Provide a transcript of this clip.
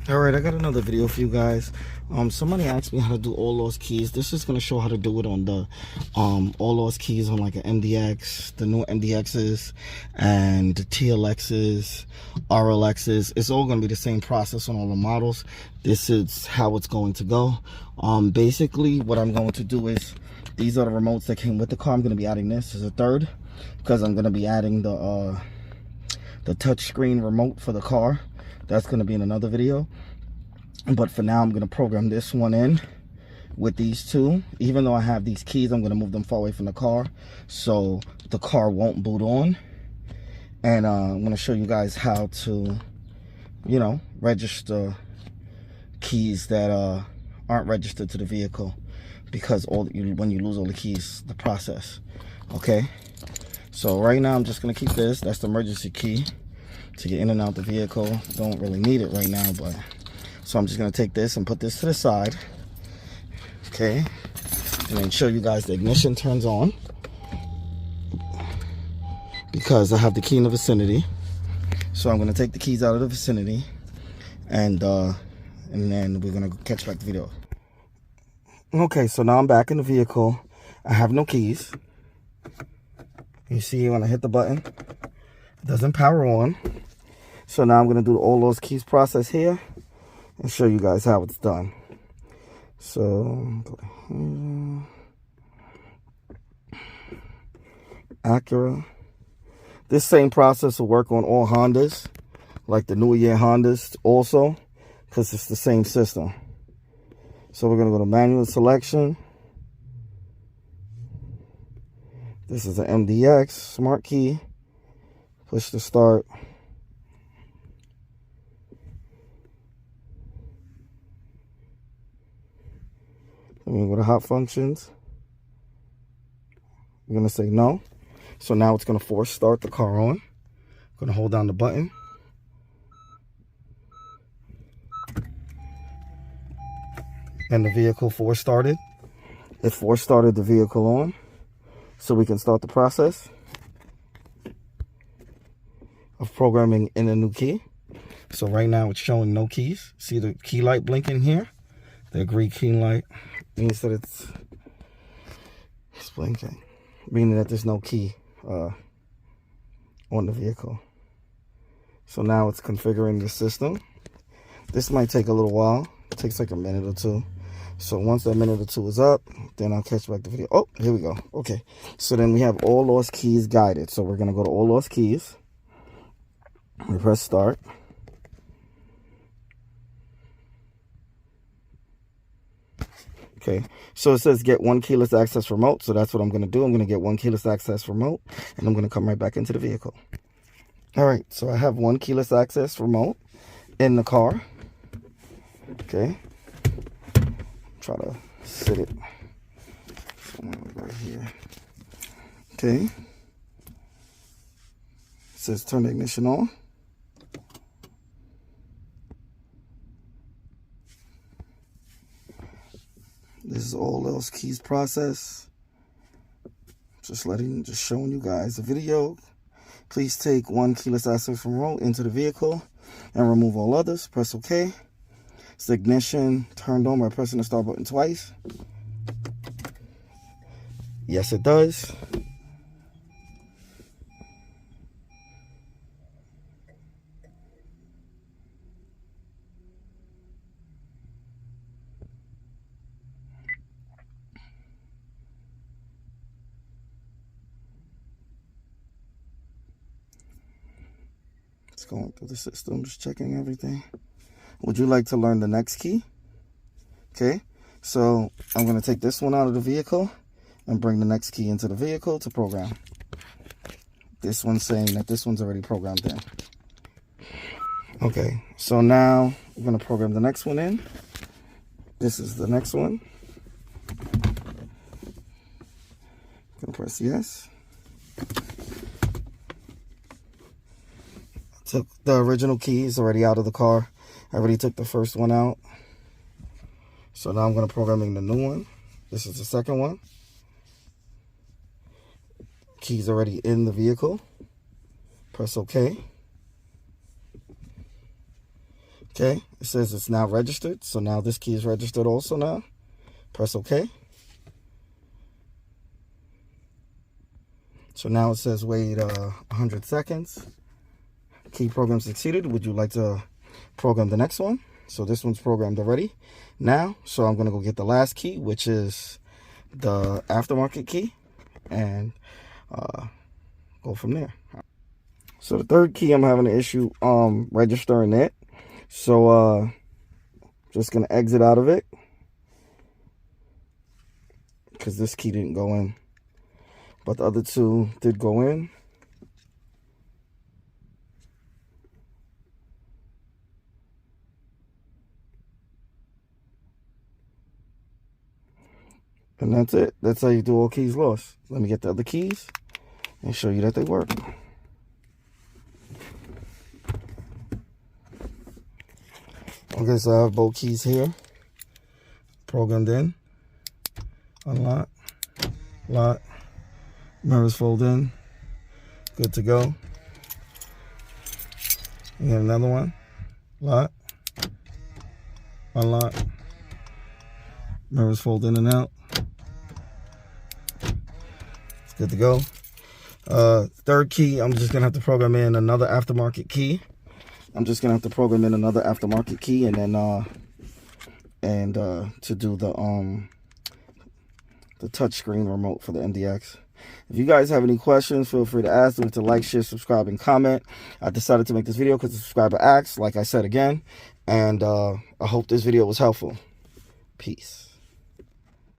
All right, I got another video for you guys. Somebody asked me how to do all those keys. This is going to show how to do it on the all those keys on like an MDX, the new MDXs and the TLXs, RLXs. It's all going to be the same process on all the models. This is how it's going to go. Basically what I'm going to do is, these are the remotes that came with the car. I'm going to be adding this as a third because I'm going to be adding the touchscreen remote for the car. That's going to be in another video, but for now I'm going to program this one in with these two. Even though I have these keys, I'm going to move them far away from the car so the car won't boot on. And I'm going to show you guys how to, you know, register keys that aren't registered to the vehicle, because when you lose all the keys, the process. Okay, so right now I'm just going to keep this. That's the emergency key to get in and out the vehicle. Don't really need it right now, but so I'm just gonna take this and put this to the side, okay, and then show you guys the ignition turns on because I have the key in the vicinity. So I'm gonna take the keys out of the vicinity, and then we're gonna catch back the video. Okay, so now I'm back in the vehicle. I have no keys. You see when I hit the button, it doesn't power on. So now I'm going to do all those keys process here and show you guys how it's done. So, Acura. This same process will work on all Hondas, like the newer year Hondas also, because it's the same system. So we're going to go to manual selection. This is an MDX smart key. Push to start. Then we go to hot functions. We're going to say no. So now it's going to force start the car on. I'm going to hold down the button. And the vehicle force started. It force started the vehicle on. So we can start the process of programming in a new key. So right now it's showing no keys. See the key light blinking here? The green key light means that it's blinking, meaning that there's no key on the vehicle. So now it's configuring the system. This might take a little while. It takes like a minute or two. So once that minute or two is up, then I'll catch back the video. Oh, here we go. Okay, so then we have all those keys guided. So we're gonna go to all those keys. We press start. Okay, so it says get one keyless access remote. So that's what I'm going to do. I'm going to get one keyless access remote, and I'm going to come right back into the vehicle. All right, so I have one keyless access remote in the car. Okay, try to sit it right here. Okay, it says turn the ignition on. This is all those keys process. Just showing you guys the video. Please take one keyless access remote into the vehicle and remove all others. Press OK. It's the ignition turned on by pressing the start button twice. Yes, it does. It's going through the system, just checking everything. Would you like to learn the next key? Okay, so I'm going to take this one out of the vehicle and bring the next key into the vehicle to program. This one's saying that this one's already programmed in. Okay, so now we're going to program the next one in. This is the next one. I'm going to press yes. Took the original keys already out of the car. I already took the first one out. So now I'm going to program in the new one. This is the second one. Keys already in the vehicle. Press OK. Okay, it says it's now registered. So now this key is registered also now. Press OK. So now it says wait 100 seconds. Key program succeeded. Would you like to program the next one? So this one's programmed already now. So I'm going to go get the last key, which is the aftermarket key, and go from there. So the third key, I'm having an issue registering it. So just going to exit out of it because this key didn't go in. But the other two did go in. And that's it. That's how you do all keys lost. Let me get the other keys and show you that they work. Okay, so I have both keys here. Programmed in. Unlock. Lock. Mirrors fold in. Good to go. And get another one. Lock. Unlock. Mirrors fold in and out. It's good to go. Third key, I'm just gonna have to program in another aftermarket key. I'm just gonna have to program in another aftermarket key, and then to do the touchscreen remote for the MDX. If you guys have any questions, feel free to ask them, to like, share, subscribe, and comment. I decided to make this video because the subscriber asked, like I said again, and I hope this video was helpful. Peace.